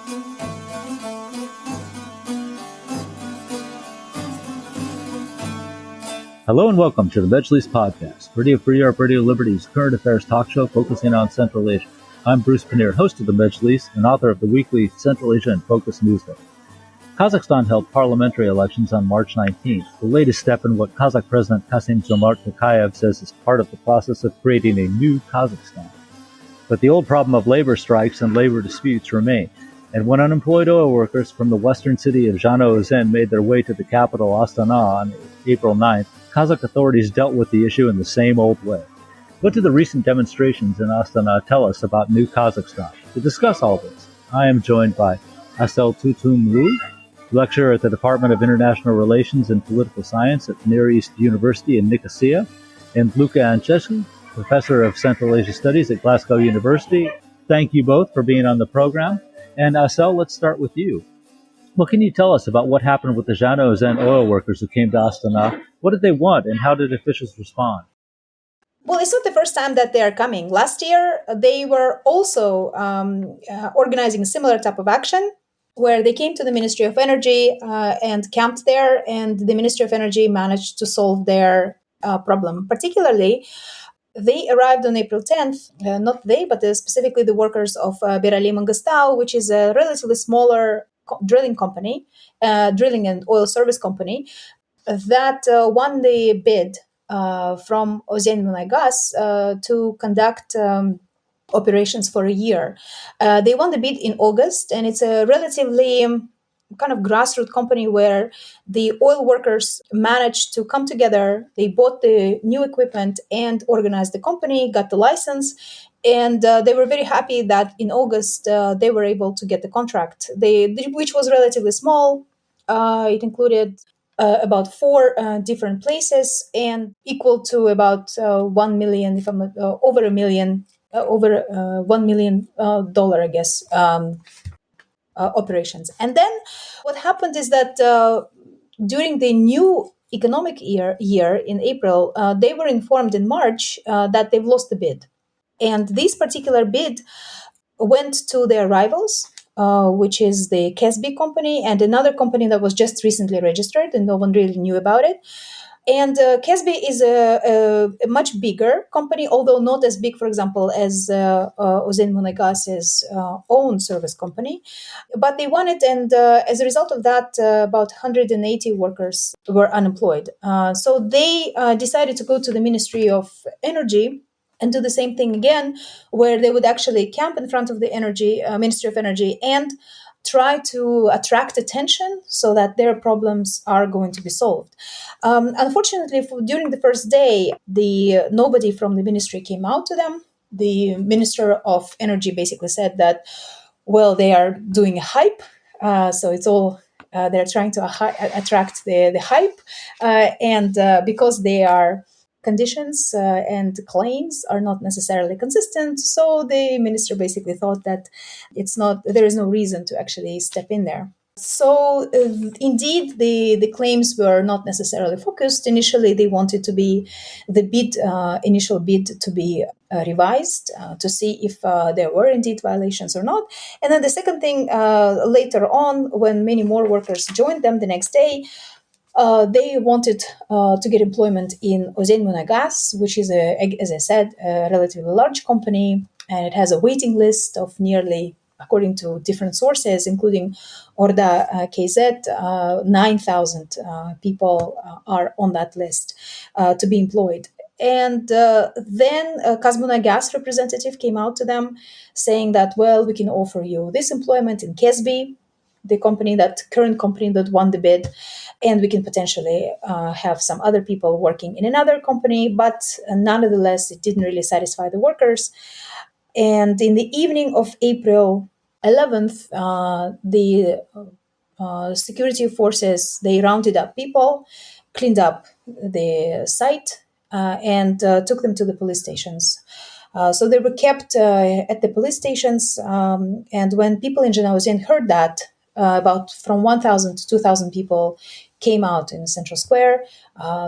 Hello and welcome to the Majlis podcast, Radio Free Europe, Radio Liberty's current affairs talk show focusing on Central Asia. I'm Bruce Pannier, host of the Majlis and author of the weekly Central Asia in Focus newsletter. Kazakhstan held parliamentary elections on March 19th, the latest step in what Kazakh President Qasym-Zhomart Toqaev says is part of the process of creating a new Kazakhstan. But the old problem of labor strikes and labor disputes remain. And when unemployed oil workers from the western city of Zhanaozen made their way to the capital Astana on April 9th, Kazakh authorities dealt with the issue in the same old way. What do the recent demonstrations in Astana tell us about new Kazakhstan? To discuss all this, I am joined by Assel Tutumlu, lecturer at the Department of International Relations and Political Science at Near East University in Nicosia, and Luca Anceschi, professor of Central Asia Studies at Glasgow University. Thank you both for being on the program. And Assel, let's start with you. What can you tell us about what happened with the Zhanaozen oil workers who came to Astana? What did they want, and how did officials respond? Well, it's not the first time that they are coming. Last year, they were also organizing a similar type of action, where they came to the Ministry of Energy and camped there, and the Ministry of Energy managed to solve their problem. Particularly, they arrived on April 10th, not they, but specifically the workers of Berali Mangostau, which is a relatively smaller drilling company, drilling and oil service company, that won the bid from Ozhenmunaygas to conduct operations for a year. They won the bid in August, and it's a relatively kind of grassroots company where the oil workers managed to come together. They bought the new equipment and organized the company, got the license, and they were very happy that in August they were able to get the contract, which was relatively small. It included about 4 different places and equal to about 1 million, if I'm not, over $1 million, $1 million, I guess, operations. And then what happened is that during the new economic year in April, they were informed in March that they've lost the bid. And this particular bid went to their rivals, which is the KSB company and another company that was just recently registered and no one really knew about it. And KSB is a much bigger company, although not as big, for example, as Ozhenmunaygas's own service company. But they won it, and as a result of that, about 180 workers were unemployed. So they decided to go to the Ministry of Energy and do the same thing again, where they would actually camp in front of the Ministry of Energy and try to attract attention so that their problems are going to be solved. Unfortunately, during the first day, nobody from the ministry came out to them. The Minister of Energy basically said that, well, they are doing a hype, so it's all they're trying to attract the hype, and because they are conditions and claims are not necessarily consistent. So the minister basically thought that there is no reason to actually step in there. So indeed, the claims were not necessarily focused. Initially, they wanted to be the initial bid to be revised to see if there were indeed violations or not. And then the second thing, later on, when many more workers joined them the next day, they wanted to get employment in Ozhenmunaygas, which is, as I said, a relatively large company, and it has a waiting list of nearly, according to different sources, including Orda KZ, 9,000 people are on that list to be employed. And then Kazmunaygas representative came out to them saying that, well, we can offer you this employment in KSB, the current company that won the bid, and we can potentially have some other people working in another company, but nonetheless, it didn't really satisfy the workers. And in the evening of April 11th, the security forces, they rounded up people, cleaned up the site, and took them to the police stations. So they were kept at the police stations, and when people in Zhanaozen heard that, about from 1,000 to 2,000 people came out in the central square.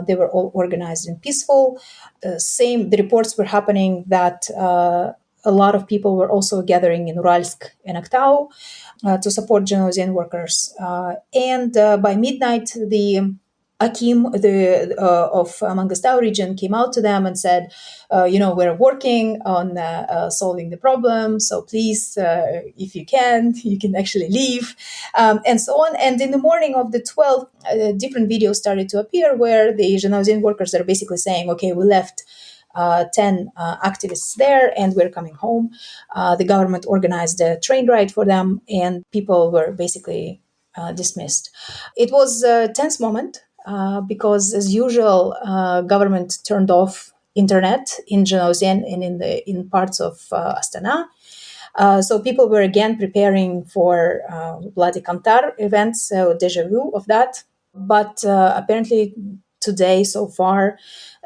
They were all organized and peaceful. The reports were happening that a lot of people were also gathering in Uralsk and Aktau to support Zhanaozen workers. And by midnight, the Akim of Mangostau region came out to them and said, we're working on solving the problem. So please, if you can actually leave, and so on. And in the morning of the 12th, different videos started to appear where the Zhanaozen workers are basically saying, okay, we left 10 activists there and we're coming home. The government organized a train ride for them and people were basically dismissed. It was a tense moment because, as usual, government turned off internet in Zhanaozen and in parts of Astana. So people were again preparing for Bloody Kantar events, so deja vu of that. But apparently today, so far,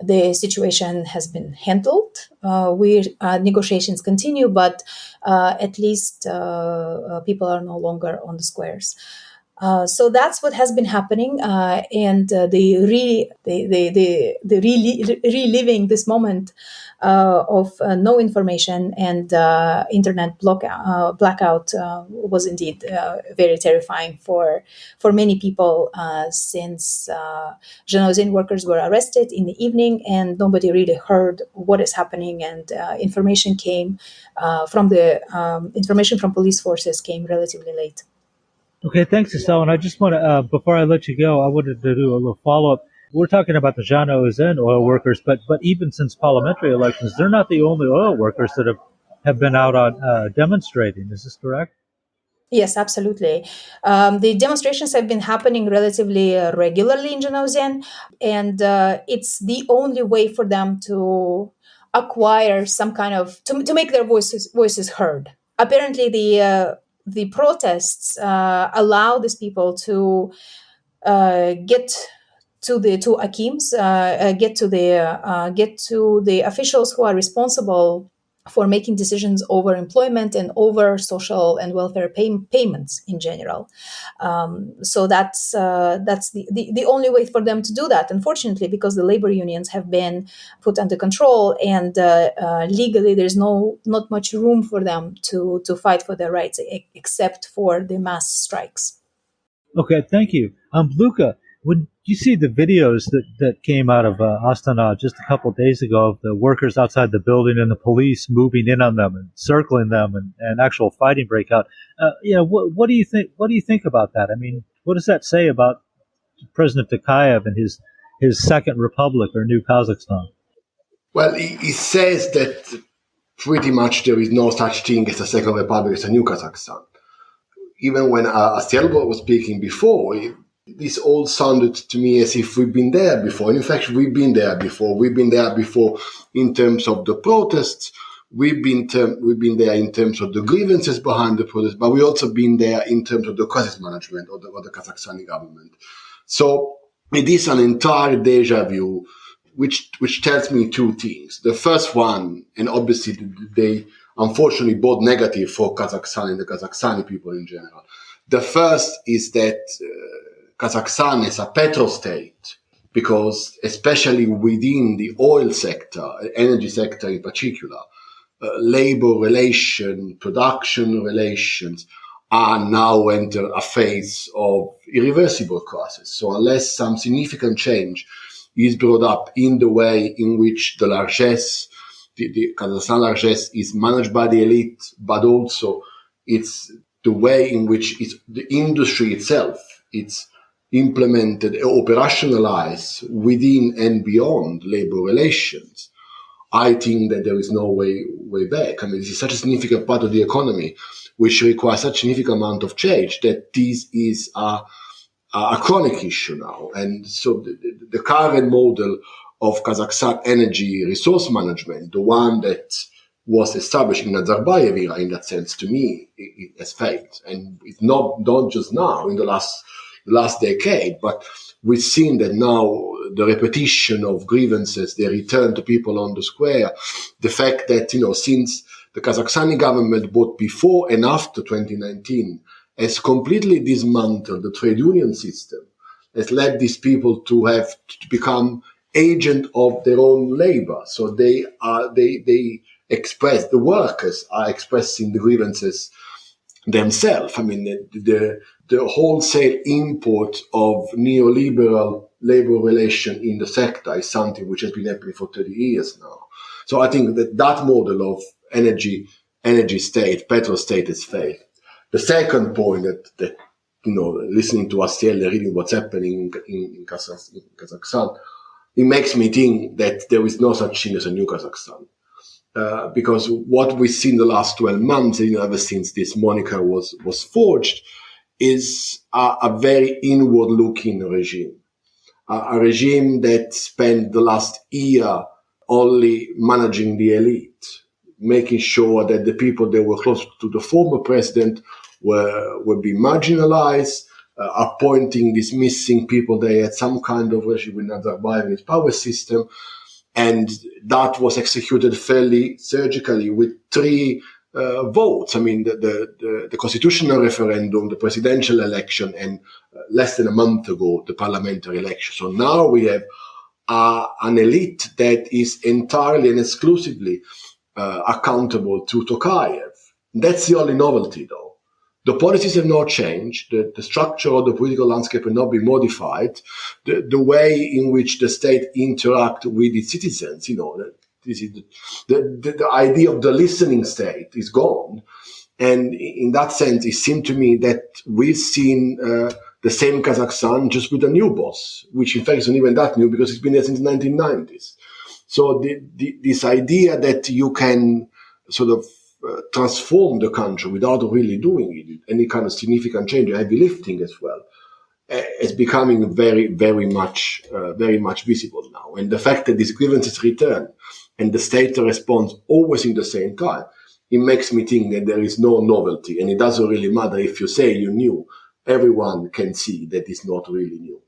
the situation has been handled. Negotiations continue, but at least people are no longer on the squares. So that's what has been happening, and reliving this moment of no information and internet blackout was indeed very terrifying for many people, since Zhanaozen workers were arrested in the evening and nobody really heard what is happening, and information from police forces came relatively late. Okay, thanks, Assel. And I just want to, before I let you go, I wanted to do a little follow-up. We're talking about the Zhanaozen oil workers, but even since parliamentary elections, they're not the only oil workers that have been out on demonstrating. Is this correct? Yes, absolutely. The demonstrations have been happening relatively regularly in Zhanaozen, and it's the only way for them to acquire some kind of to make their voices heard. Apparently, the protests allow these people to get to the Akims, get to the officials who are responsible for making decisions over employment and over social and welfare payments in general. So that's the only way for them to do that, unfortunately, because the labor unions have been put under control, and legally there's not much room for them to fight for their rights, except for the mass strikes. Okay, thank you. Luca, when you see the videos that came out of Astana just a couple of days ago of the workers outside the building and the police moving in on them and circling them and actual fighting break out, what do you think? What do you think about that? I mean, what does that say about President Toqaev and his second republic or new Kazakhstan? Well, he says that pretty much there is no such thing as a second republic, as a new Kazakhstan. Even when Assel was speaking before, this all sounded to me as if we've been there before. And in fact, we've been there before. We've been there before in terms of the protests. We've been there in terms of the grievances behind the protests, but we've also been there in terms of the crisis management or the Kazakhstani government. So it is an entire deja vu, which tells me two things. The first one, and obviously they unfortunately both negative for Kazakhstan and the Kazakhstani people in general. The first is that Kazakhstan is a petrostate, because especially within the oil sector, energy sector in particular, labor relations, production relations are now enter a phase of irreversible crisis. So unless some significant change is brought up in the way in which the largesse, the Kazakhstan largesse is managed by the elite, but also it's the way in which the industry itself, it's implemented, operationalized within and beyond labor relations. I think that there is no way back. I mean, this is such a significant part of the economy, which requires such a significant amount of change, that this is a chronic issue now. And so the current model of Kazakhstan energy resource management, the one that was established in Nazarbayev era, in that sense, to me, it has failed. And it's not just now, in the last decade, but we've seen that now the repetition of grievances, the return to people on the square, the fact that, since the Kazakhstani government, both before and after 2019, has completely dismantled the trade union system, has led these people to have to become agent of their own labor. So they the workers are expressing the grievances themselves. I mean, the wholesale import of neoliberal labor relation in the sector is something which has been happening for 30 years now. So I think that model of energy state, petrol state has failed. The second point that listening to Assel, reading what's happening in Kazakhstan, it makes me think that there is no such thing as a new Kazakhstan. Because what we've seen the last 12 months, ever since this moniker was forged, is a very inward-looking regime. A regime that spent the last year only managing the elite, making sure that the people that were close to the former president were being marginalized, appointing, dismissing people they had some kind of relationship with Nazarbayev and his power system. And that was executed fairly surgically with 3 votes. I mean, the constitutional referendum, the presidential election, and less than a month ago, the parliamentary election. So now we have an elite that is entirely and exclusively accountable to Toqaev. That's the only novelty, though. The policies have not changed. The structure of the political landscape has not been modified. The way in which the state interacts with its citizens, this is the idea of the listening state is gone. And in that sense, it seemed to me that we've seen the same Kazakhstan just with a new boss, which in fact isn't even that new because it's been there since the 1990s. So this idea that you can sort of transform the country without really doing any kind of significant change, heavy lifting as well, is becoming very, very much visible now. And the fact that these grievances return and the state responds always in the same time, it makes me think that there is no novelty, and it doesn't really matter if you say you knew. Everyone can see that it's not really new.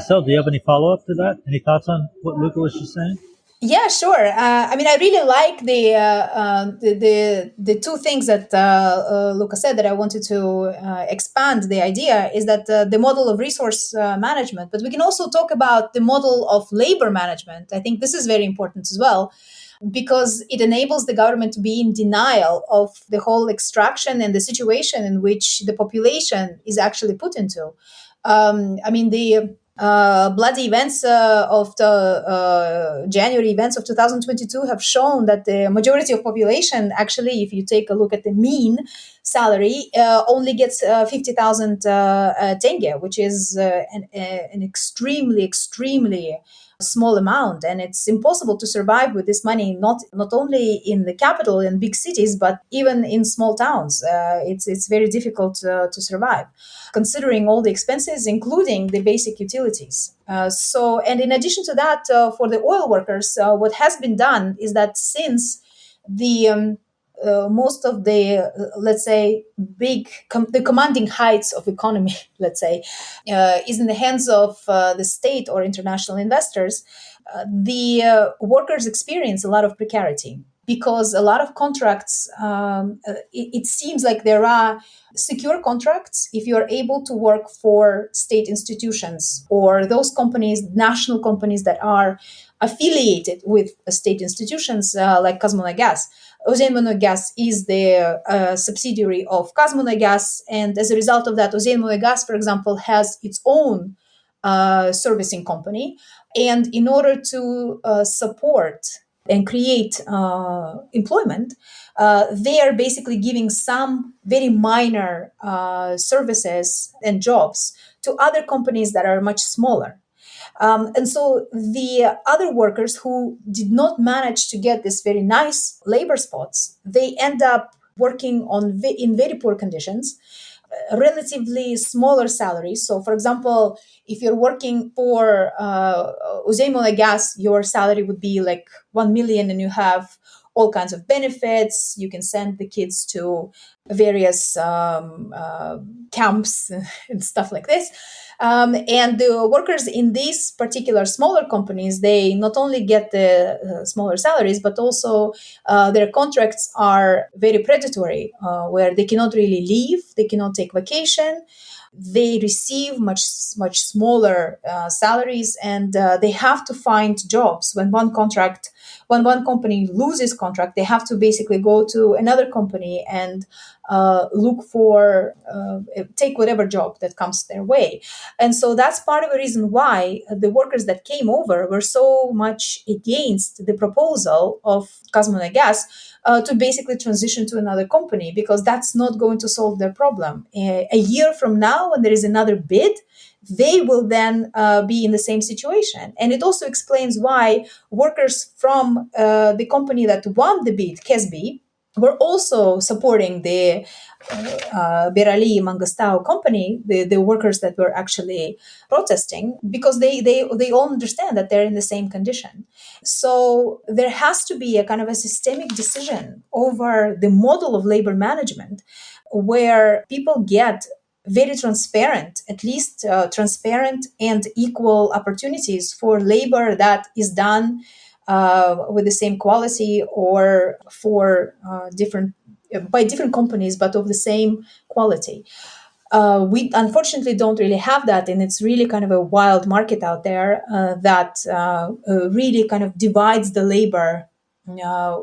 So, do you have any follow-up to that? Any thoughts on what Luca was just saying? Yeah, sure. I mean, I really like the 2 things that Luca said that I wanted to expand. The idea is that the model of resource management, but we can also talk about the model of labor management. I think this is very important as well, because it enables the government to be in denial of the whole extraction and the situation in which the population is actually put into. I mean, the bloody events of the January events of 2022 have shown that the majority of population, actually, if you take a look at the mean salary, only gets 50,000 tenge, which is an extremely small amount, and it's impossible to survive with this money, not only in the capital and big cities, but even in small towns. It's very difficult to survive, considering all the expenses, including the basic utilities. And in addition to that, for the oil workers, what has been done is that since the most of the, let's say, the commanding heights of economy, let's say, is in the hands of the state or international investors, the workers experience a lot of precarity because a lot of contracts, it seems like there are secure contracts if you are able to work for state institutions or those companies, national companies that are affiliated with state institutions like Kazmunagas. Ozhenmonogas is the subsidiary of Kazmunagas, and as a result of that, Ozhenmonogas, for example, has its own servicing company. And in order to support and create employment, they are basically giving some very minor services and jobs to other companies that are much smaller. And so the other workers who did not manage to get this very nice labor spots, they end up working in very poor conditions, relatively smaller salaries. So, for example, if you're working for Ozhenmonogas, your salary would be like 1 million, and you have all kinds of benefits. You can send the kids to various camps and stuff like this. And the workers in these particular smaller companies, they not only get the smaller salaries, but also their contracts are very predatory, where they cannot really leave, they cannot take vacation. They receive much smaller salaries, and they have to find jobs. When one contract When one company loses contract, they have to basically go to another company and look for, take whatever job that comes their way. And so that's part of the reason why the workers that came over were so much against the proposal of Kazmunagas to basically transition to another company, because that's not going to solve their problem. A year from now, when there is another bid, they will then be in the same situation. And it also explains why workers from the company that won the bid, Kesbi, were also supporting the Berali Mangostau company, the workers that were actually protesting, because they all understand that they're in the same condition. So there has to be a kind of a systemic decision over the model of labor management, where people get very transparent, at least transparent and equal opportunities for labor that is done with the same quality or for by different companies, but of the same quality. We unfortunately don't really have that, and it's really kind of a wild market out there that really kind of divides the labor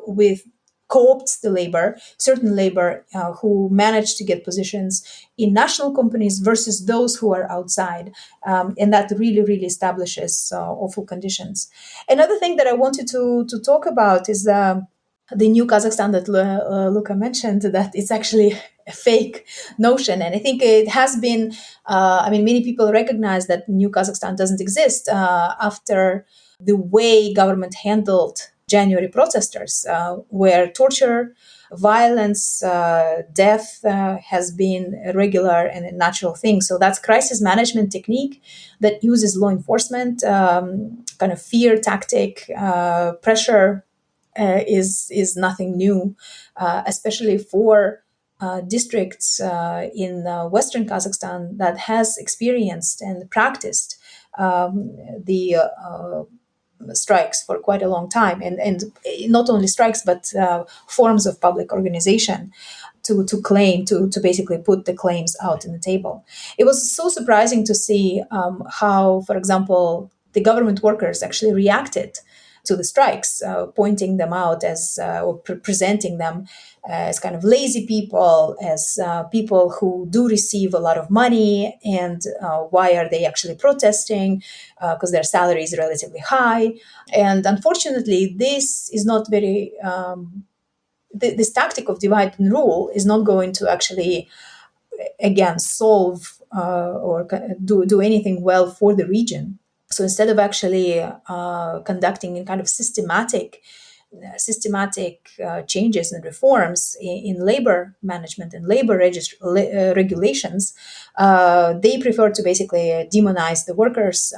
with co-opts the labor, certain labor who manage to get positions in national companies versus those who are outside. And that really, really establishes awful conditions. Another thing that I wanted to talk about is the new Kazakhstan that Luca mentioned, that it's actually a fake notion. And I think it has been, many people recognize that new Kazakhstan doesn't exist after the way government handled January protesters, where torture, violence, death has been a regular and a natural thing. So that's crisis management technique that uses law enforcement, kind of fear tactic, pressure is nothing new, especially for districts in Western Kazakhstan that has experienced and practiced the strikes for quite a long time, and not only strikes, but forms of public organization to claim, to basically put the claims out on the table. It was so surprising to see how, for example, the government workers actually reacted to the strikes, pointing them out as, or presenting them as kind of lazy people, as people who do receive a lot of money, and why are they actually protesting? Because their salary is relatively high. And unfortunately, this is not very, this tactic of divide and rule is not going to actually, again, solve or do anything well for the region. So instead of actually conducting a kind of systematic changes and reforms in labor management and labor regulations, they prefer to basically demonize the workers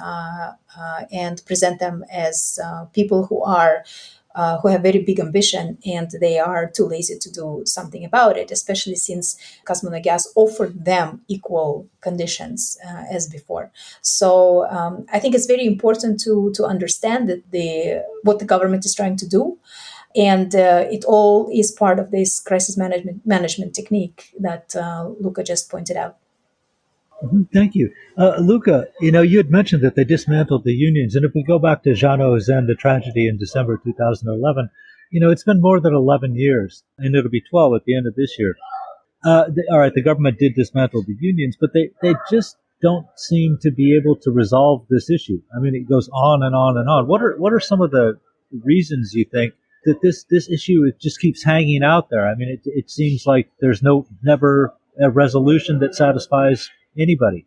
and present them as people who have very big ambition, and they are too lazy to do something about it, especially since Kazmunagas offered them equal conditions as before. So I think it's very important to understand that what the government is trying to do, and it all is part of this crisis management technique that Luca just pointed out. Thank you. Luca, you had mentioned that they dismantled the unions. And if we go back to Zhanaozen, the tragedy in December 2011, it's been more than 11 years, and it'll be 12 at the end of this year. All right, the government did dismantle the unions, but they just don't seem to be able to resolve this issue. I mean, it goes on and on and on. What are some of the reasons you think that this issue just keeps hanging out there? I mean, it seems like there's never a resolution that satisfies anybody.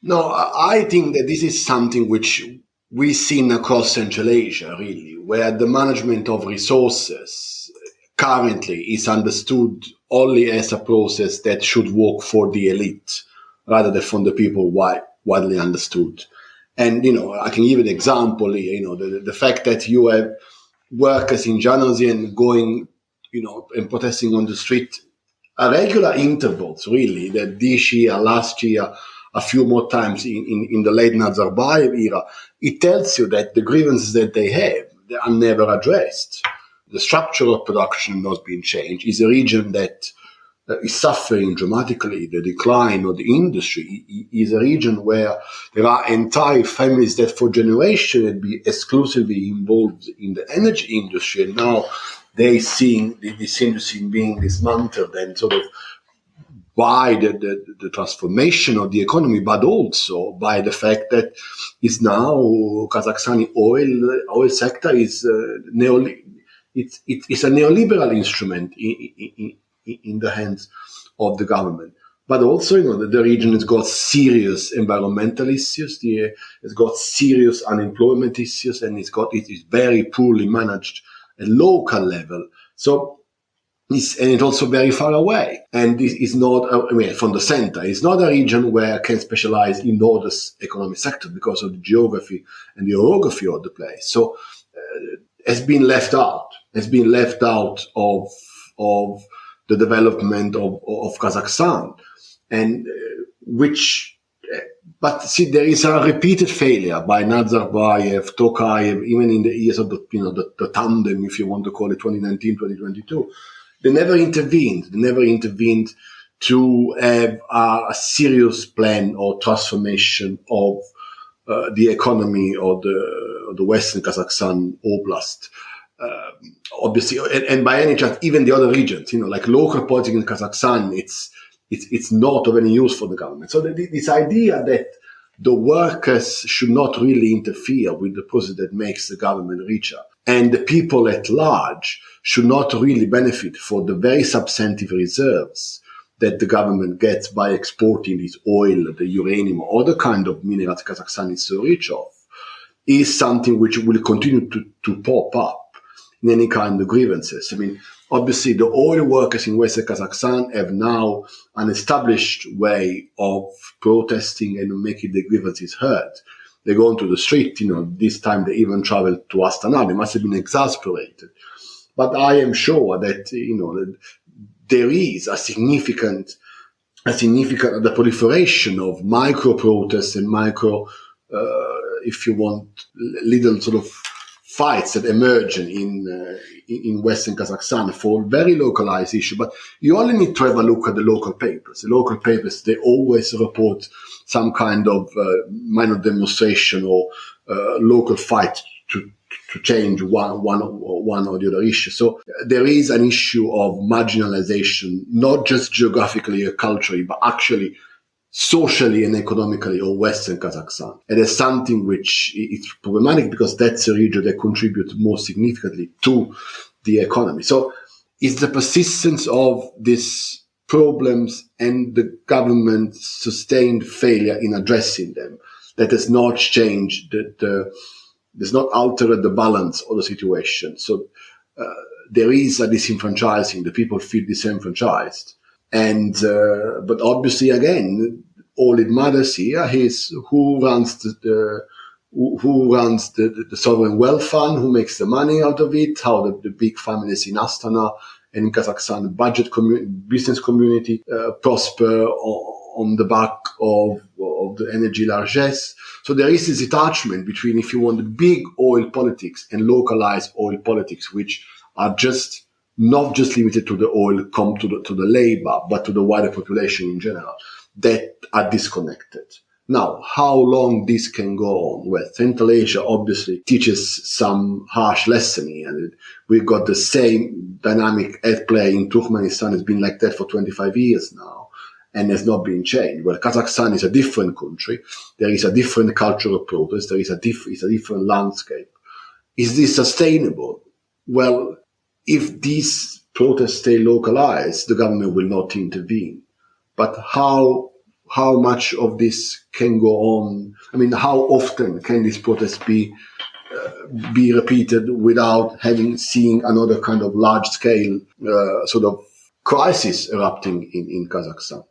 No, I think that this is something which we've seen across Central Asia, really, where the management of resources currently is understood only as a process that should work for the elite rather than for the people widely understood. And, I can give an example, the fact that you have workers in Zhanaozen going, and protesting on the street at regular intervals, really, that this year, last year, a few more times in the late Nazarbayev era, it tells you that the grievances that they are never addressed. The structure of production not being changed. Is a region that is suffering dramatically the decline of the industry, is a region where there are entire families that for generations had been exclusively involved in the energy industry, and now they seeing this industry being dismantled and sort of by the transformation of the economy, but also by the fact that is now Kazakhstani oil sector is it's a neoliberal instrument in the hands of the government. But also, the region has got serious environmental issues. It's got serious unemployment issues, and it is very poorly managed at local level. So. And it's also very far away. And this is not, from the center. It's not a region where can specialize in all this economic sector because of the geography and the orography of the place. So, has been left out of the development of Kazakhstan. And, but see, there is a repeated failure by Nazarbayev, Toqaev, even in the years of the tandem, if you want to call it 2019, 2022. They never intervened to have a serious plan or transformation of the economy of the Western Kazakhstan Oblast. Obviously, and by any chance, even the other regions, like local politics in Kazakhstan, it's not of any use for the government. So this idea that the workers should not really interfere with the process that makes the government richer, and the people at large should not really benefit for the very substantive reserves that the government gets by exporting this oil, the uranium, or other kind of minerals Kazakhstan is so rich of, is something which will continue to pop up in any kind of grievances. Obviously, the oil workers in Western Kazakhstan have now an established way of protesting and making their grievances heard. They go onto the street, this time they even traveled to Astana. They must have been exasperated. But I am sure that, there is a significant, the proliferation of micro protests and micro, if you want, little sort of fights that emerge in Western Kazakhstan for very localized issue. But you only need to have a look at the local papers. The local papers, they always report some kind of minor demonstration or local fight to change one or the other issue. So there is an issue of marginalization, not just geographically or culturally, but actually socially and economically of Western Kazakhstan. And it's something which is problematic because that's a region that contributes more significantly to the economy. So it's the persistence of these problems and the government's sustained failure in addressing them that has not changed, does not alter the balance of the situation. So there is a disenfranchising. The people feel disenfranchised. And but obviously, again, all it matters here is who runs the sovereign wealth fund, who makes the money out of it, how the big families in Astana and in Kazakhstan business community prosper on the back of the energy largesse. So there is this detachment between, if you want, the big oil politics and localized oil politics, which are just not just limited to the oil, come to the labor, but to the wider population in general, that are disconnected. Now, how long this can go on? Well, Central Asia obviously teaches some harsh lesson here. And we've got the same dynamic at play in Turkmenistan. It's been like that for 25 years now and has not been changed. Well, Kazakhstan is a different country. There is a different cultural protest. There is a different landscape. Is this sustainable? Well, if these protests stay localized, the government will not intervene. But how much of this can go on? How often can these protests be repeated without seeing another kind of large-scale sort of crisis erupting in Kazakhstan?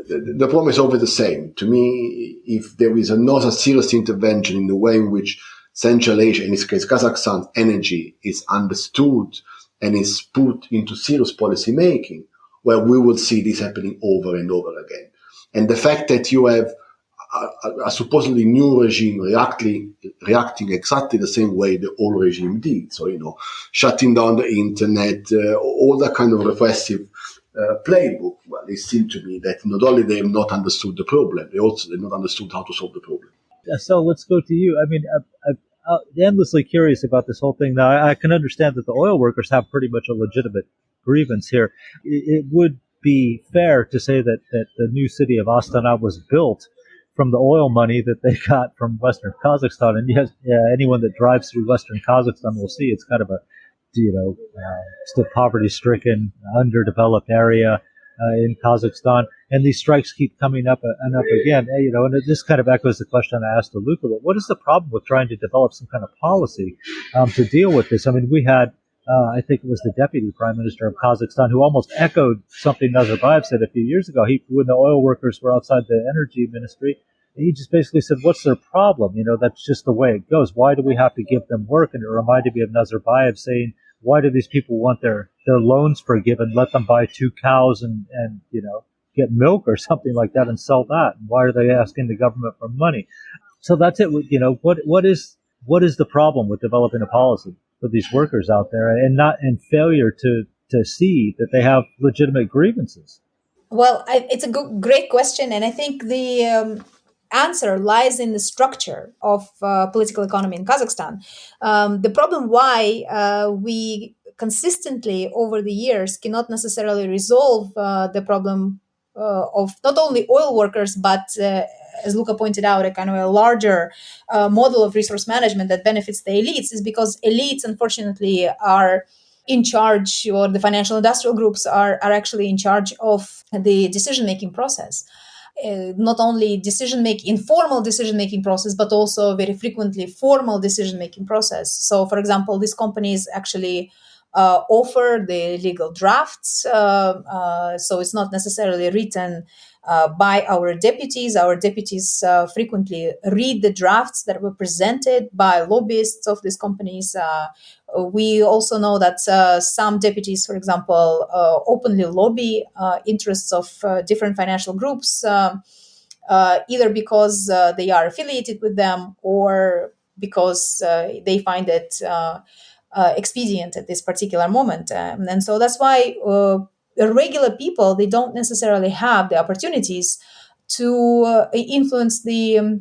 The problem is always the same. To me, if there is not a serious intervention in the way in which Central Asia, in this case Kazakhstan's energy, is understood and is put into serious policy making, well, we will see this happening over and over again. And the fact that you have a supposedly new regime reacting exactly the same way the old regime did, so, shutting down the internet, all that kind of repressive playbook. Well, it seemed to me that not only they have not understood the problem, they've not understood how to solve the problem. So let's go to you. I mean, I'm endlessly curious about this whole thing. Now, I can understand that the oil workers have pretty much a legitimate grievance here. It would be fair to say that the new city of Astana was built from the oil money that they got from Western Kazakhstan. And yes, anyone that drives through Western Kazakhstan will see it's kind of a, still poverty-stricken, underdeveloped area in Kazakhstan. And these strikes keep coming up and up again. And this kind of echoes the question I asked to Luca, but what is the problem with trying to develop some kind of policy to deal with this? I mean, we had, I think it was the deputy prime minister of Kazakhstan who almost echoed something Nazarbayev said a few years ago. When the oil workers were outside the energy ministry, he just basically said, what's their problem? That's just the way it goes. Why do we have to give them work? And it reminded me of Nazarbayev saying, why do these people want their loans forgiven? Let them buy 2 cows and get milk or something like that and sell that. And why are they asking the government for money? So that's it. What is the problem with developing a policy for these workers out there and failure to see that they have legitimate grievances? Well, it's a great question. And I think the answer lies in the structure of political economy in Kazakhstan. The problem why we consistently over the years cannot necessarily resolve the problem of not only oil workers, but as Luca pointed out, a kind of a larger model of resource management that benefits the elites is because elites, unfortunately, are in charge, or the financial industrial groups are actually in charge of the decision-making process. Not only informal decision-making process, but also very frequently formal decision-making process. So, for example, these companies actually offer the legal drafts. So it's not necessarily written by our deputies. Our deputies frequently read the drafts that were presented by lobbyists of these companies. We also know that some deputies, for example, openly lobby interests of different financial groups, either because they are affiliated with them or because they find it expedient at this particular moment. And so that's why regular people, they don't necessarily have the opportunities to influence the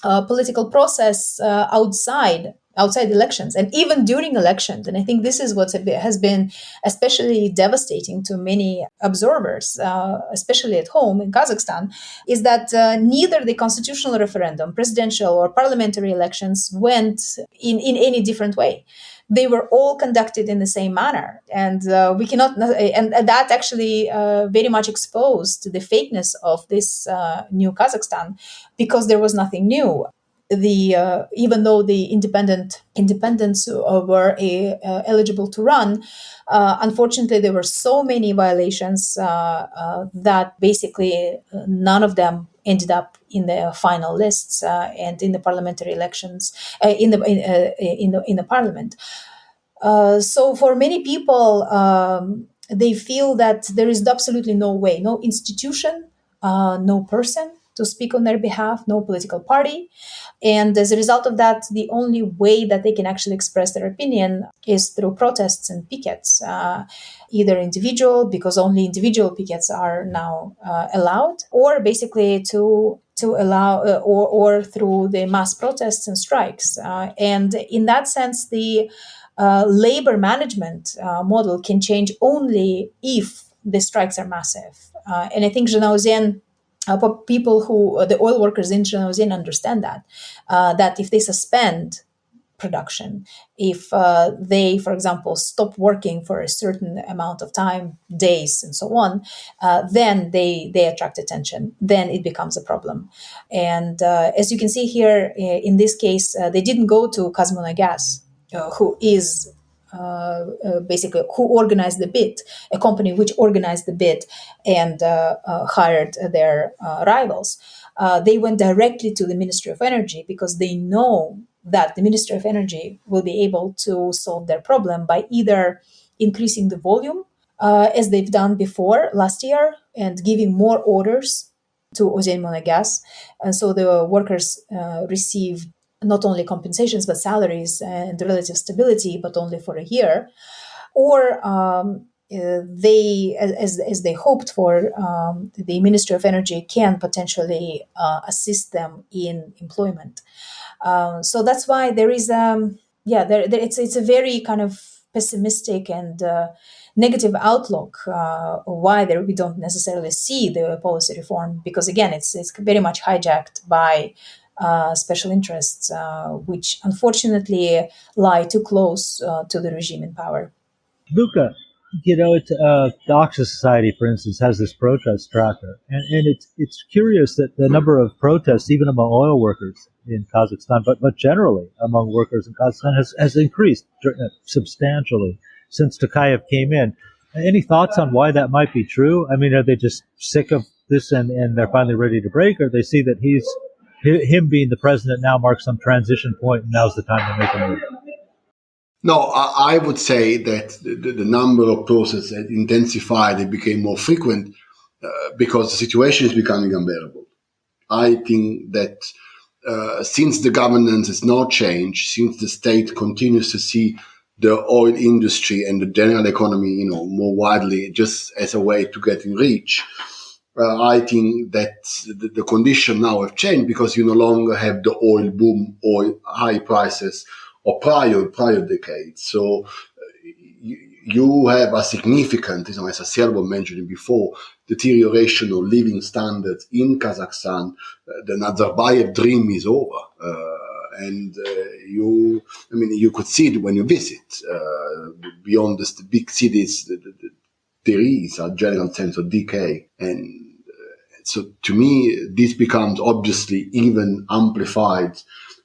political process outside elections and even during elections. And I think this is what has been especially devastating to many observers, especially at home in Kazakhstan, is that neither the constitutional referendum, presidential or parliamentary elections went in any different way. They were all conducted in the same manner. And we cannot, and that actually very much exposed the fakeness of this new Kazakhstan, because there was nothing new. Even though the independents were eligible to run, unfortunately there were so many violations that basically none of them ended up in the final lists and in the parliamentary elections in the parliament. So for many people, they feel that there is absolutely no way, no institution, no person to speak on their behalf, no political party. And as a result of that, the only way that they can actually express their opinion is through protests and pickets, either individual, because only individual pickets are now allowed, or basically to allow, or through the mass protests and strikes. And in that sense, the labor management model can change only if the strikes are massive. And I think Zhanaozen, the oil workers in Zhanaozen understand that if they suspend production, if they, for example, stop working for a certain amount of time, days, and so on, then they attract attention. Then it becomes a problem. And as you can see here, in this case, they didn't go to Kazakh, who is basically who organized the bid, a company which organized the bid and hired their rivals. They went directly to the Ministry of Energy because they know that the Ministry of Energy will be able to solve their problem by either increasing the volume, as they've done before last year, and giving more orders to Ozhenmonogas. And so the workers received not only compensations, but salaries and relative stability, but only for a year. Or they, as they hoped for, the Ministry of Energy can potentially assist them in employment. So that's why there is, it's a very kind of pessimistic and negative outlook. Why we don't necessarily see the policy reform, because again, it's very much hijacked by special interests, which unfortunately lie too close to the regime in power. Luca, the Oxford Society, for instance, has this protest tracker, and it's curious that the number of protests, even among oil workers in Kazakhstan, but generally among workers in Kazakhstan, has increased substantially since Toqaev came in. Any thoughts on why that might be true? I mean, are they just sick of this and they're finally ready to break, or they see that him being the president now marks some transition point and now's the time to make a move? No, I would say that the number of protests had intensified, it became more frequent because the situation is becoming unbearable. I think that since the governance has not changed, since the state continues to see the oil industry and the general economy, more widely just as a way to get in reach, I think that the condition now have changed because you no longer have the oil boom, oil high prices or prior decades. So you have a significant, as Assel was mentioning before, deterioration of living standards in Kazakhstan. The Nazarbayev dream is over. You could see it when you visit. Beyond the big cities, there is a general sense of decay. And so to me, this becomes obviously even amplified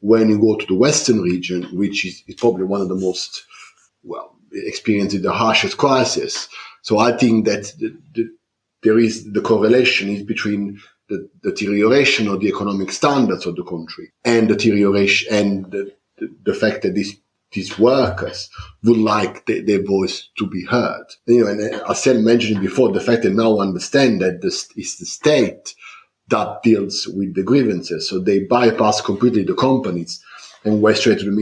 when you go to the Western region, which is probably one of the most, experiencing the harshest crisis. So I think that there is the correlation is between the deterioration of the economic standards of the country and deterioration and the fact that these workers would like their voice to be heard. And as I mentioned before, the fact that now understand that it's the state that deals with the grievances. So they bypass completely the companies and went straight to the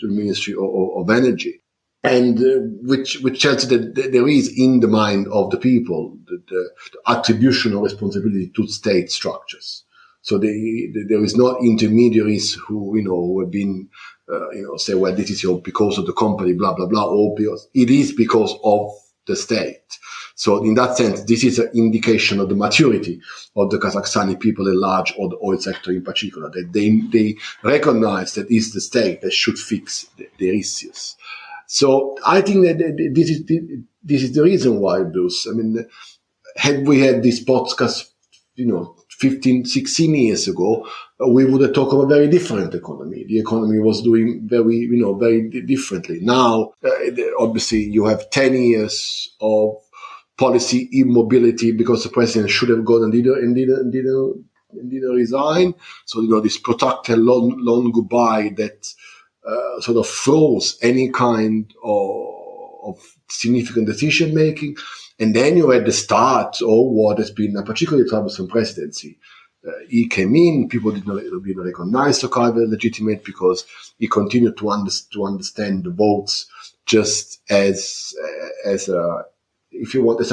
Ministry of Energy. And which tells you that there is in the mind of the people the attribution of responsibility to state structures. So there is not intermediaries who have been, say, well, this is because of the company, blah, blah, blah, or because it is because of the state. So in that sense, this is an indication of the maturity of the Kazakhstani people at large, or the oil sector in particular, that they recognize that it's the state that should fix their issues. So I think that this is the reason why, Bruce. I mean, had we had this podcast, 15, 16 years ago, we would have talked of a very different economy. The economy was doing very differently. Now, obviously, you have 10 years of policy immobility because the president should have gone and didn't resign. So, this protracted long goodbye that sort of froze any kind of significant decision making. And then you had the start of what has been a particularly troublesome presidency. He came in, people didn't recognize Toqaev as legitimate because he continued to understand the votes just as a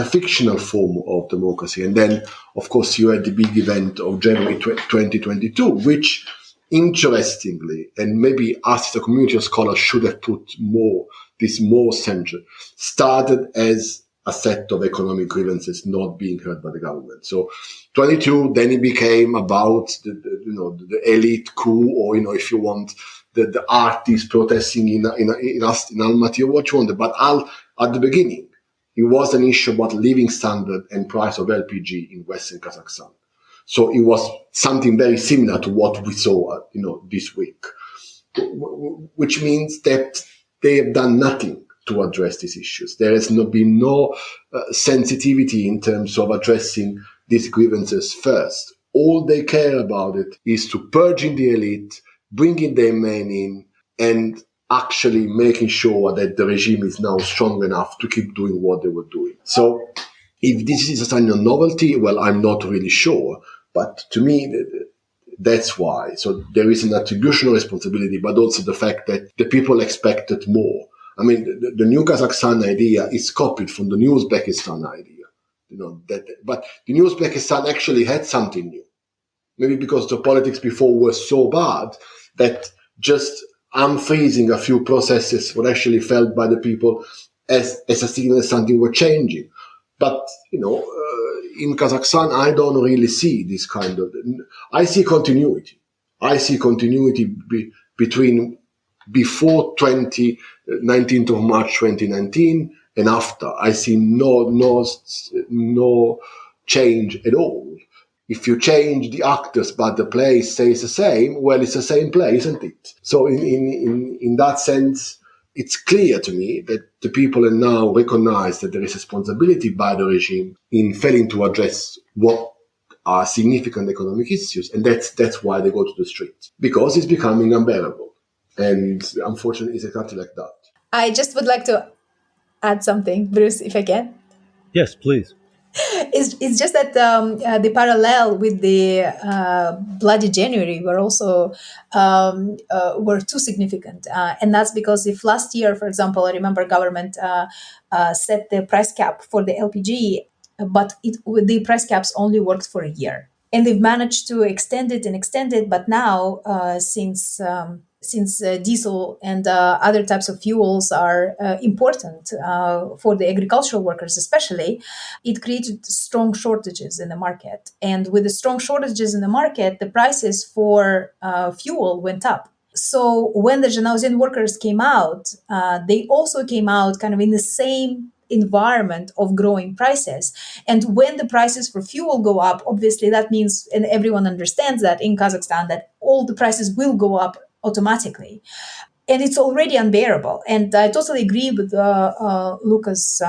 fictional form of democracy. And then, of course, you had the big event of January 2022, which, interestingly, and maybe us as a community of scholars should have put more central, started as a set of economic grievances not being heard by the government. So 22, then it became about the elite coup, or, if you want, the artists protesting in Almaty, or what you want. But at the beginning, it was an issue about living standard and price of LPG in Western Kazakhstan. So it was something very similar to what we saw, this week, which means that they have done nothing to address these issues. There has been no sensitivity in terms of addressing these grievances first. All they care about it is to purging the elite, bringing their men in, and actually making sure that the regime is now strong enough to keep doing what they were doing. So if this is a sign of novelty, well, I'm not really sure. But to me, that's why. So there is an attributional responsibility, but also the fact that the people expected more. I mean, the new Kazakhstan idea is copied from the new Uzbekistan idea. But the new Uzbekistan actually had something new. Maybe because the politics before were so bad that just unfreezing a few processes were actually felt by the people as a signal that something were changing. But, in Kazakhstan, I don't really see this kind of... I see continuity. Between before 19th of March 2019 and after. I see no change at all. If you change the actors but the place stays the same, well, it's the same place, isn't it? So in that sense, it's clear to me that the people now recognize that there is responsibility by the regime in failing to address what are significant economic issues. And that's why they go to the street, because it's becoming unbearable. And unfortunately, it's exactly like that. I just would like to add something, Bruce, if I can. Yes, please. It's just that the parallel with the Bloody January were too significant, and that's because if last year, for example, I remember government set the price cap for the LPG, but the price caps only worked for a year, and they've managed to extend it, but now since diesel and other types of fuels are important for the agricultural workers especially, it created strong shortages in the market. And with the strong shortages in the market, the prices for fuel went up. So when the Zhanaozen workers came out, they also came out kind of in the same environment of growing prices. And when the prices for fuel go up, obviously that means, and everyone understands that in Kazakhstan, that all the prices will go up automatically. And it's already unbearable. And I totally agree with Luca's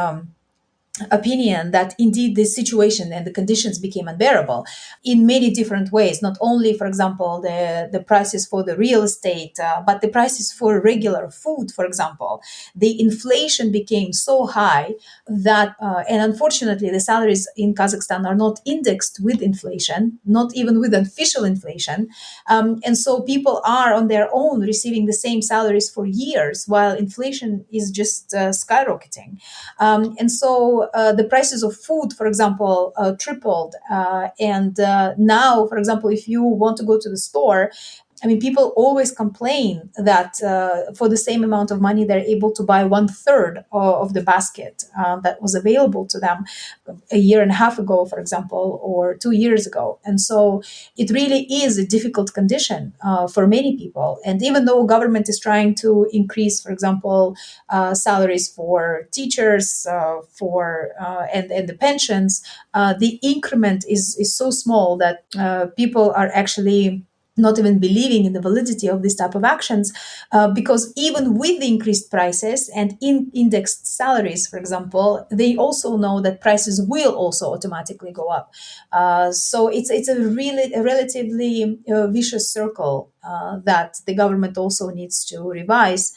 opinion that indeed this situation and the conditions became unbearable in many different ways. Not only, for example, the prices for the real estate, but the prices for regular food, for example. The inflation became so high that, and unfortunately, the salaries in Kazakhstan are not indexed with inflation, not even with official inflation. And so people are on their own receiving the same salaries for years while inflation is just skyrocketing. And so the prices of food, for example, tripled. And now, for example, if you want to go to the store, I mean, people always complain that for the same amount of money, they're able to buy 1/3 of the basket that was available to them a year and a half ago, for example, or 2 years ago. And so it really is a difficult condition for many people. And even though government is trying to increase, for example, salaries for teachers, and the pensions, the increment is so small that people are actually not even believing in the validity of this type of actions, because even with the increased prices and indexed salaries, for example, they also know that prices will also automatically go up. So it's a relatively vicious circle that the government also needs to revise.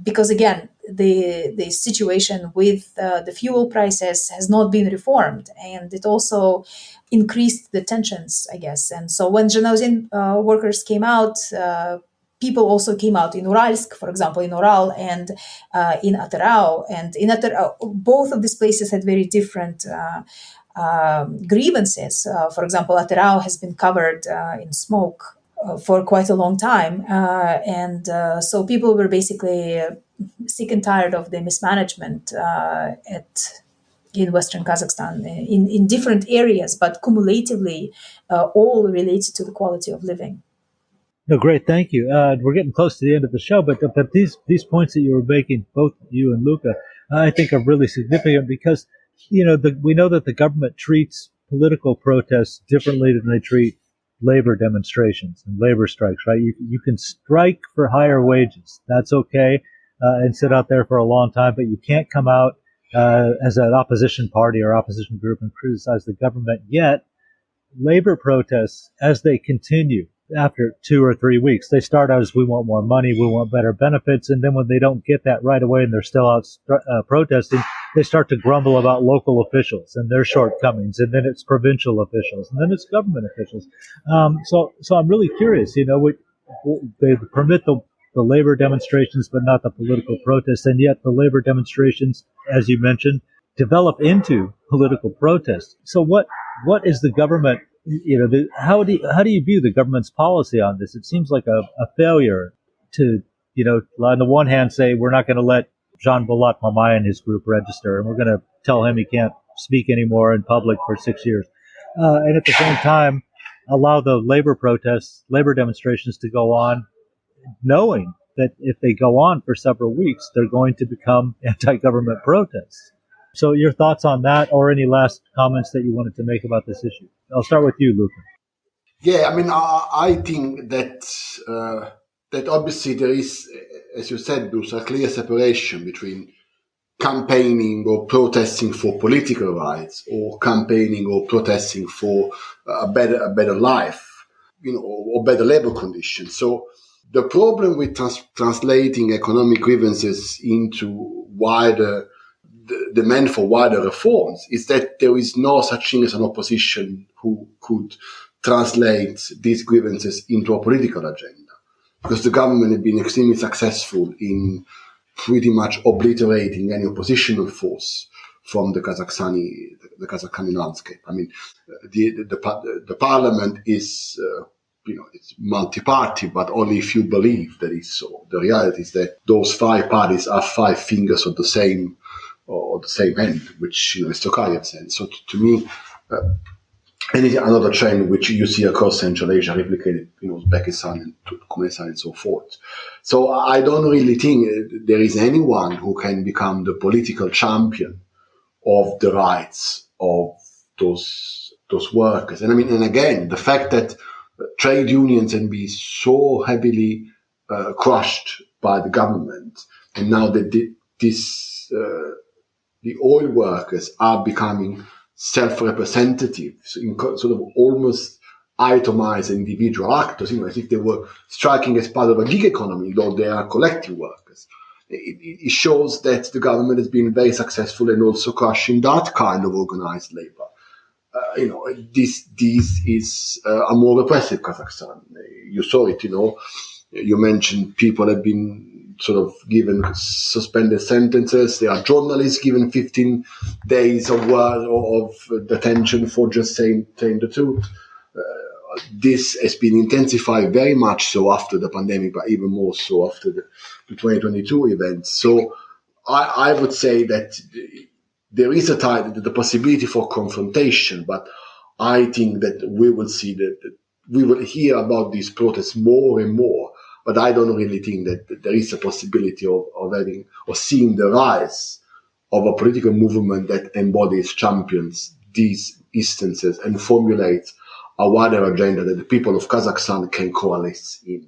Because again, the situation with the fuel prices has not been reformed, and it also increased the tensions, I guess. And so when Zhanaozen workers came out, people also came out in Uralsk, for example, in Ural and in Atyrau. And in Atyrau, both of these places had very different grievances. For example, Atyrau has been covered in smoke for quite a long time. So people were basically sick and tired of the mismanagement in Western Kazakhstan in different areas, but cumulatively all related to the quality of living. No, great, thank you. We're getting close to the end of the show, but these points that you were making, both you and Luca, I think are really significant because, we know that the government treats political protests differently than they treat labor demonstrations and labor strikes, right? You can strike for higher wages. That's okay, and sit out there for a long time, but you can't come out as an opposition party or opposition group and criticize the government. Yet, labor protests, as they continue after 2 or 3 weeks, they start out as we want more money, we want better benefits, and then when they don't get that right away and they're still out protesting, they start to grumble about local officials and their shortcomings, and then it's provincial officials, and then it's government officials. So I'm really curious, they permit the the labor demonstrations, but not the political protests. And yet the labor demonstrations, as you mentioned, develop into political protests. So what is the government, how do you view the government's policy on this? It seems like a failure to, on the one hand say, we're not going to let Jean Bolat Mamai and his group register, and we're going to tell him he can't speak anymore in public for 6 years. And at the same time, allow the labor demonstrations to go on, knowing that if they go on for several weeks, they're going to become anti-government protests. So your thoughts on that, or any last comments that you wanted to make about this issue? I'll start with you, Luca. Yeah, I mean, I think that obviously there is, as you said, Bruce, a clear separation between campaigning or protesting for political rights, or campaigning or protesting for a better life, or better labor conditions. So the problem with translating economic grievances into wider demand for wider reforms is that there is no such thing as an opposition who could translate these grievances into a political agenda, because the government has been extremely successful in pretty much obliterating any oppositional force from the Kazakhstani landscape. I mean, the parliament is, it's multi-party, but only if you believe that it's so. The reality is that those five parties are five fingers of the same end, which Mr. Toqaev said. So to me, and another trend which you see across Central Asia replicated, Uzbekistan and Turkmenistan and so forth. So I don't really think there is anyone who can become the political champion of the rights of those workers. And I mean, and again, the fact that trade unions can be so heavily crushed by the government, and now that the oil workers are becoming self-representative, sort of almost itemized individual actors, as if they were striking as part of a gig economy, though they are collective workers. It shows that the government has been very successful in also crushing that kind of organized labor. This is a more repressive Kazakhstan. You saw it, you mentioned people have been sort of given suspended sentences. There are journalists given 15 days of detention for just saying the truth. This has been intensified very much so after the pandemic, but even more so after the 2022 events. So I would say that there is the possibility for confrontation, but I think that we will see that we will hear about these protests more and more. But I don't really think that there is a possibility of having or seeing the rise of a political movement that embodies, champions these instances and formulates a wider agenda that the people of Kazakhstan can coalesce in.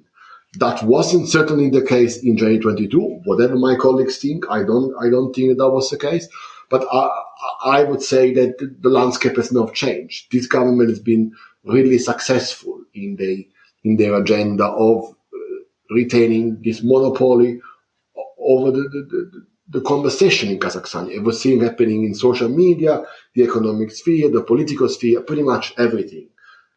That wasn't certainly the case in 2022. Whatever my colleagues think, I don't think that was the case. But I would say that the landscape has not changed. This government has been really successful in their agenda of retaining this monopoly over the conversation in Kazakhstan. It was seen happening in social media, the economic sphere, the political sphere, pretty much everything.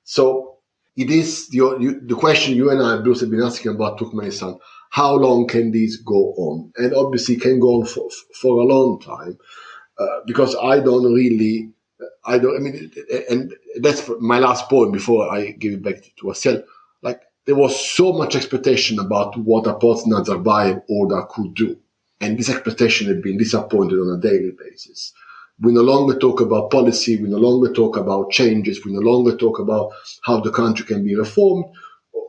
So it is the question you and I, Bruce, have been asking about Turkmenistan. How long can this go on? And obviously it can go on for a long time, because and that's my last point before I give it back to Assel. There was so much expectation about what a post-Nazarbayev order could do. And this expectation had been disappointed on a daily basis. We no longer talk about policy. We no longer talk about changes. We no longer talk about how the country can be reformed.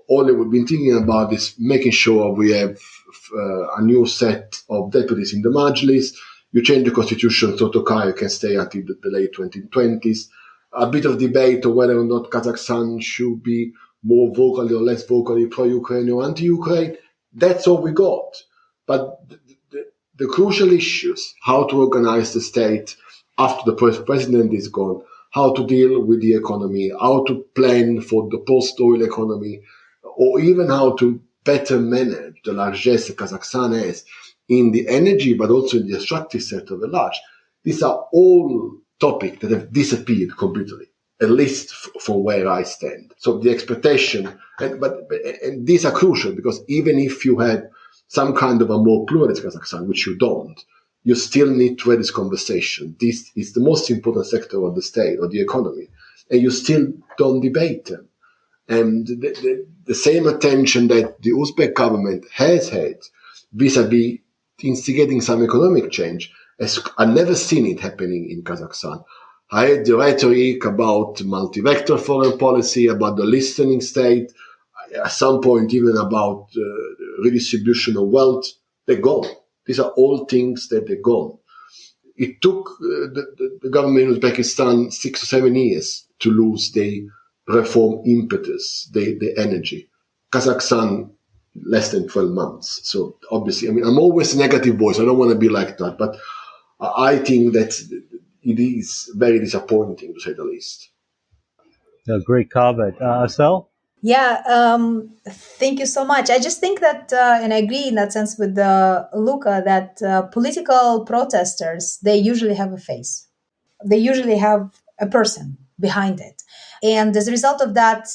All that we've been thinking about is making sure we have a new set of deputies in the Majlis. You change the constitution so Toqaev can stay until the late 2020s. A bit of debate on whether or not Kazakhstan should be more vocally or less vocally pro-Ukraine or anti-Ukraine. That's all we got. But the crucial issues, how to organize the state after the president is gone, how to deal with the economy, how to plan for the post-oil economy, or even how to better manage the largesse Kazakhstan has in the energy, but also in the extractive sector at large. These are all topics that have disappeared completely. at least for where I stand. So the expectation, and these are crucial because even if you have some kind of a more pluralist Kazakhstan, which you don't, you still need to have this conversation. This is the most important sector of the state or the economy, and you still don't debate them. And the same attention that the Uzbek government has had vis-a-vis instigating some economic change, I've never seen it happening in Kazakhstan. I had the rhetoric about multi-vector foreign policy, about the listening state, at some point even about redistribution of wealth. They're gone. These are all things that they're gone. It took the government in Uzbekistan 6 or 7 years to lose the reform impetus, the energy. Kazakhstan, less than 12 months. So obviously, I mean, I'm always a negative voice. I don't want to be like that, but I think that it is very disappointing, to say the least. Great comment. Assel? Yeah, thank you so much. I just think that, and I agree in that sense with Luca, that political protesters, they usually have a face. They usually have a person behind it. And as a result of that,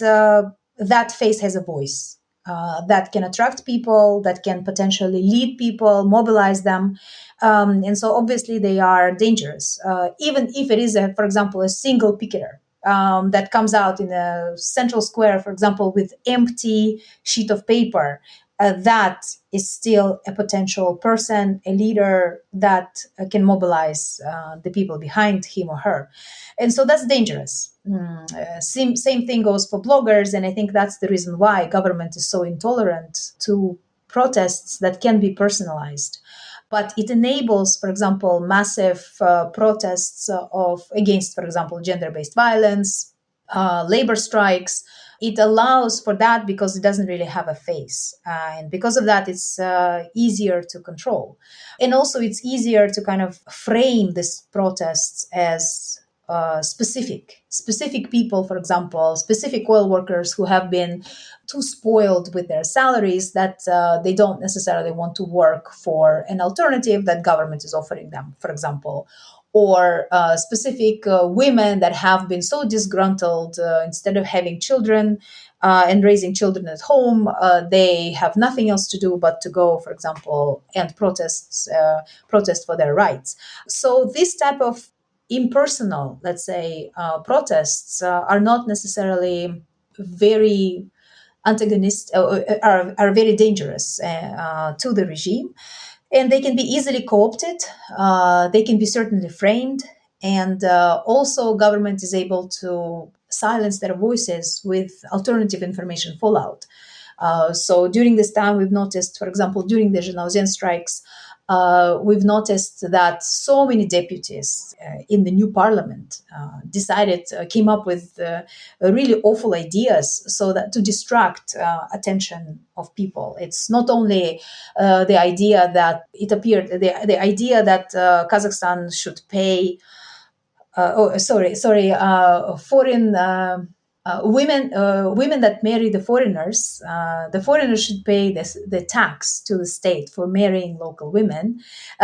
that face has a voice that can attract people, that can potentially lead people, mobilize them. And so obviously they are dangerous, even if it is, for example, a single picketer. That comes out in a central square, for example, with empty sheet of paper, that is still a potential person, a leader that can mobilize the people behind him or her. And so that's dangerous. Same thing goes for bloggers. And I think that's the reason why government is so intolerant to protests that can be personalized. But it enables, for example, massive protests against, for example, gender-based violence, labor strikes. It allows for that because it doesn't really have a face. And because of that, it's easier to control. And also it's easier to kind of frame these protests as specific people, for example, specific oil workers who have been too spoiled with their salaries that they don't necessarily want to work for an alternative that government is offering them, for example, or specific women that have been so disgruntled instead of having children and raising children at home, they have nothing else to do but to go, for example, and protest for their rights. So this type of impersonal, let's say, protests are not necessarily very antagonist, are very dangerous to the regime, and they can be easily co-opted. They can be certainly framed, and also government is able to silence their voices with alternative information fallout. So during this time, we've noticed, for example, during the Zhanaozen strikes, we've noticed that so many deputies in the new parliament came up with really awful ideas so that to distract attention of people. It's not only the idea that it appeared, the idea that Kazakhstan should pay, foreign women that marry the foreigners should pay the tax to the state for marrying local women.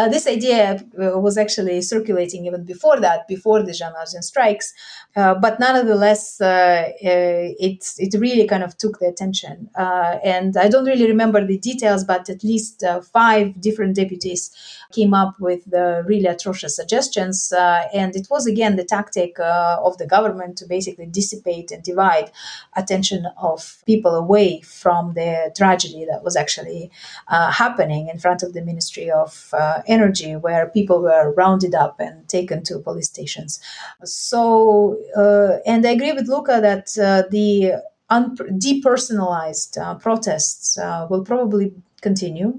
This idea was actually circulating even before that, before the Zhanaozen strikes, but nonetheless, it really kind of took the attention. And I don't really remember the details, but at least 5 different deputies came up with really atrocious suggestions. And it was, again, the tactic of the government to basically dissipate and divide attention of people away from the tragedy that was actually happening in front of the Ministry of Energy, where people were rounded up and taken to police stations. So, and I agree with Luca that the depersonalized protests will probably continue,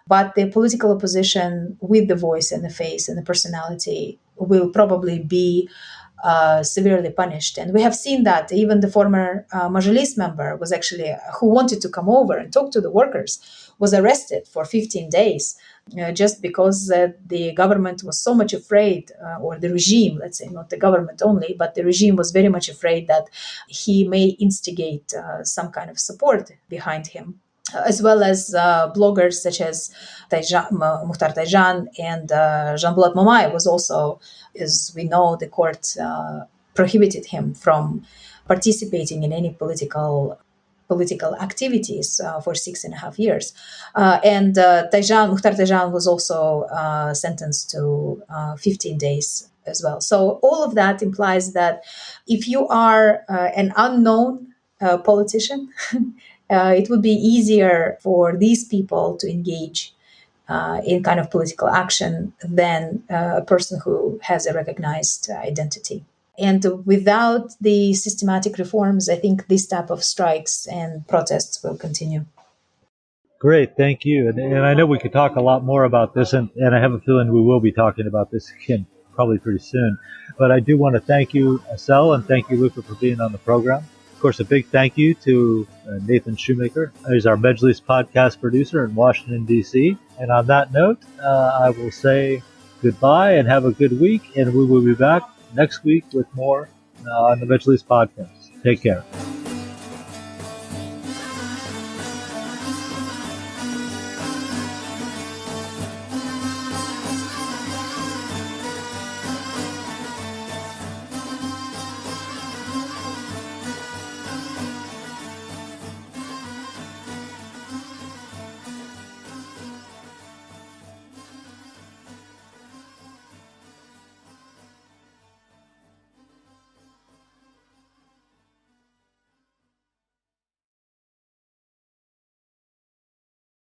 but the political opposition with the voice and the face and the personality will probably be severely punished. And we have seen that even the former Majlis member was actually, who wanted to come over and talk to the workers, was arrested for 15 days just because the government was so much afraid, or the regime, let's say, not the government only, but the regime was very much afraid that he may instigate some kind of support behind him, as well as bloggers such as Mukhtar Tayjan and Jean-Bulat Mamay was also, as we know, the court prohibited him from participating in any political activities for 6.5 years. And Mukhtar Tayjan was also sentenced to 15 days as well. So all of that implies that if you are an unknown politician, it would be easier for these people to engage in kind of political action than a person who has a recognized identity. And without the systematic reforms, I think this type of strikes and protests will continue. Great, thank you. And I know we could talk a lot more about this, and I have a feeling we will be talking about this again probably pretty soon. But I do want to thank you, Assel, and thank you, Luca, for being on the program. Of course, a big thank you to Nathan Shoemaker. He's our Mejlis podcast producer in Washington, D.C. And on that note, I will say goodbye and have a good week, and we will be back next week with more on the Mejlis podcast. Take care.